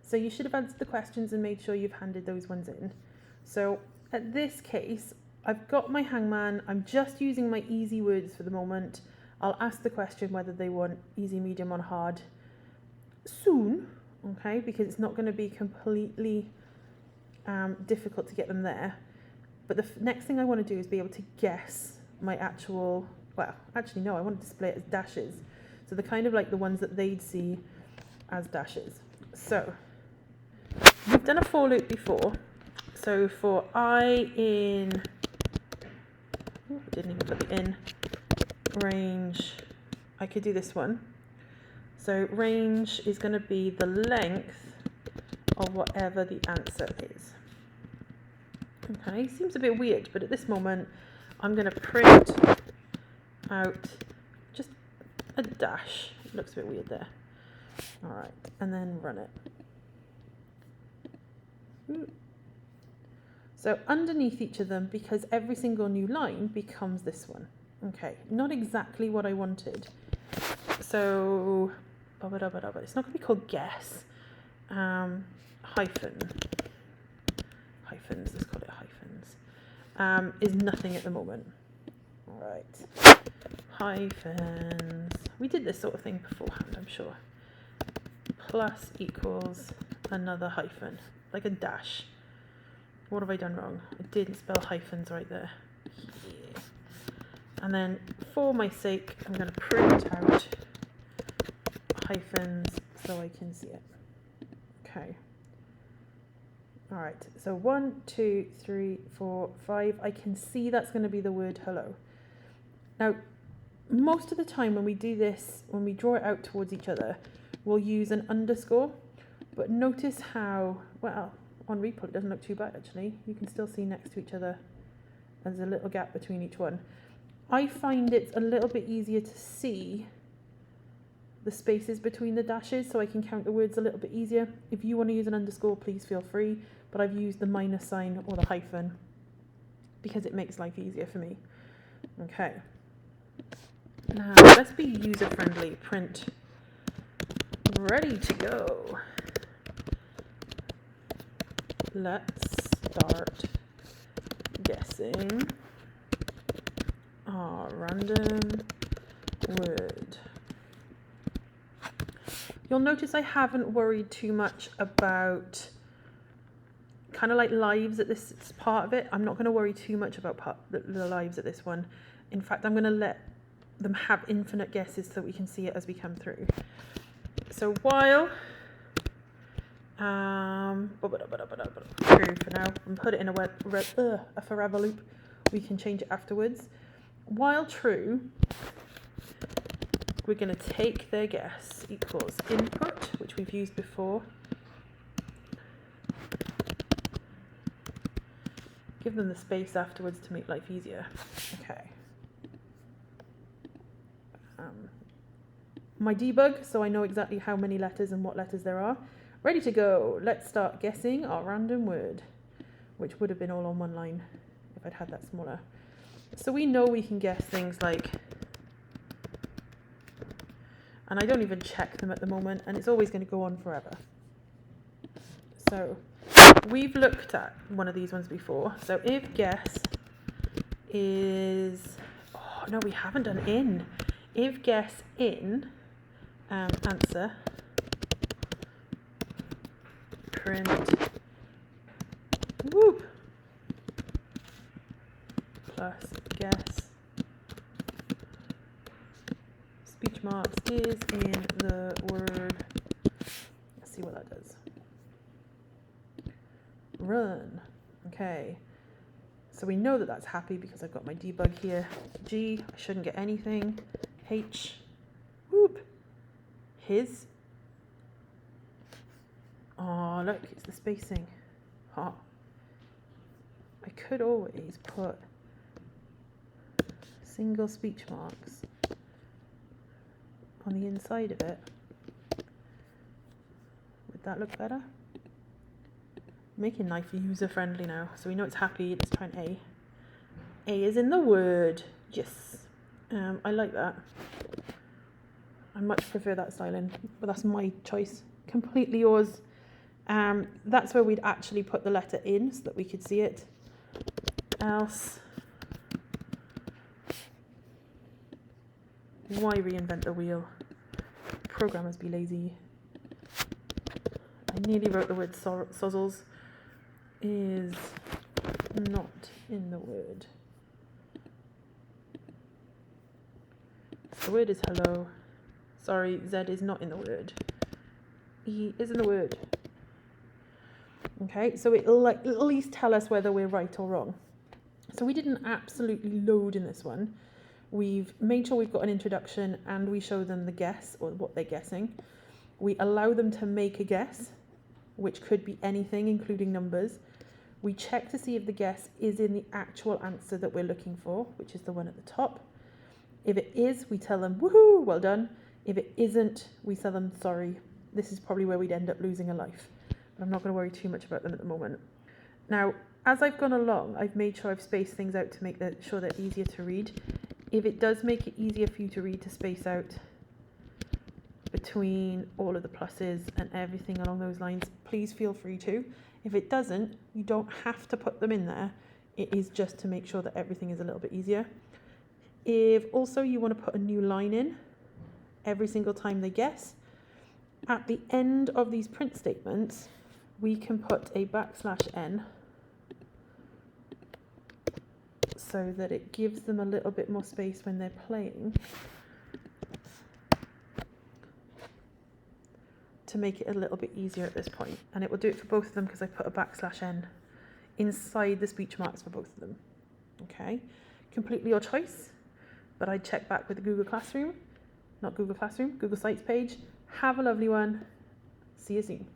So you should have answered the questions and made sure you've handed those ones in. So at this case, I've got my hangman. I'm just using my easy words for the moment. I'll ask the question whether they want easy, medium, or hard soon, okay, because it's not going to be completely difficult to get them there. But the next thing I want to do is be able to guess my actual, well, actually no, I want to display it as dashes. So the kind of like the ones that they'd see as dashes. So we've done a for loop before. So for I in, I didn't even put the in, range, I could do this one. So range is going to be the length of whatever the answer is. Okay, seems a bit weird, but at this moment I'm going to print out just a dash. It looks a bit weird there. All right, and then run it. So underneath each of them, because every single new line becomes this one. Okay, not exactly what I wanted. So, it's not going to be called guess. Hyphens, let's call it hyphens, is nothing at the moment. All right, hyphens. We did this sort of thing beforehand, I'm sure. Plus equals another hyphen, like a dash. What have I done wrong? I didn't spell hyphens right there. Yeah. And then, for my sake, I'm going to print out hyphens so I can see it. Okay. All right. So 1, 2, 3, 4, 5. I can see that's going to be the word hello. Now, most of the time when we do this, when we draw it out towards each other, we'll use an underscore. But notice how, well, on repull it doesn't look too bad actually. You can still see next to each other. There's a little gap between each one. I find it's a little bit easier to see the spaces between the dashes, so I can count the words a little bit easier. If you want to use an underscore, please feel free, but I've used the minus sign or the hyphen because it makes life easier for me. Okay. Now, let's be user-friendly. Print. Ready to go. Let's start guessing our random word. You'll notice I haven't worried too much about kind of like lives at this part of it. I'm not going to worry too much about the lives at this one. In fact, I'm going to let them have infinite guesses so we can see it as we come through. So while true for now, and put it in a forever loop. We can change it afterwards. While true, we're going to take their guess equals input, which we've used before. Give them the space afterwards to make life easier. Okay. My debug, so I know exactly how many letters and what letters there are. Ready to go. Let's start guessing our random word, which would have been all on one line if I'd had that smaller. So we know we can guess things like, and I don't even check them at the moment, and it's always going to go on forever. So we've looked at one of these ones before. So if guess is, oh no, we haven't done in. If guess in answer, print whoop plus guess speech marks is in the word. Let's see what that does. Run. Okay, so we know that that's happy because I've got my debug here. G, I shouldn't get anything. H, whoop, his. Oh, look, it's the spacing. Oh. I could always put single speech marks on the inside of it. Would that look better? Making life user-friendly now. So we know it's happy. Let's try an A. A is in the word. Yes. I like that. I much prefer that styling, but that's my choice. Completely yours. That's where we'd actually put the letter in so that we could see it. Else, why reinvent the wheel? Programmers be lazy. I nearly wrote the word sozzles. Is not in the word. The word is hello. Sorry, Z is not in the word. E is in the word. Okay, so it'll at least tell us whether we're right or wrong. So we didn't absolutely load in this one. We've made sure we've got an introduction and we show them the guess or what they're guessing. We allow them to make a guess, which could be anything, including numbers. We check to see if the guess is in the actual answer that we're looking for, which is the one at the top. If it is, we tell them, woohoo, well done. If it isn't, we tell them, sorry. This is probably where we'd end up losing a life. But I'm not going to worry too much about them at the moment. Now, as I've gone along, I've made sure I've spaced things out to make sure they're easier to read. If it does make it easier for you to read, to space out between all of the pluses and everything along those lines, please feel free to. If it doesn't, you don't have to put them in there. It is just to make sure that everything is a little bit easier. If also you want to put a new line in every single time they guess, at the end of these print statements, we can put a \n so that it gives them a little bit more space when they're playing to make it a little bit easier at this point. And it will do it for both of them because I put a \n inside the speech marks for both of them. Okay, completely your choice, but I'd check back with the Google Classroom, not Google Classroom, Google Sites page. Have a lovely one. See you soon.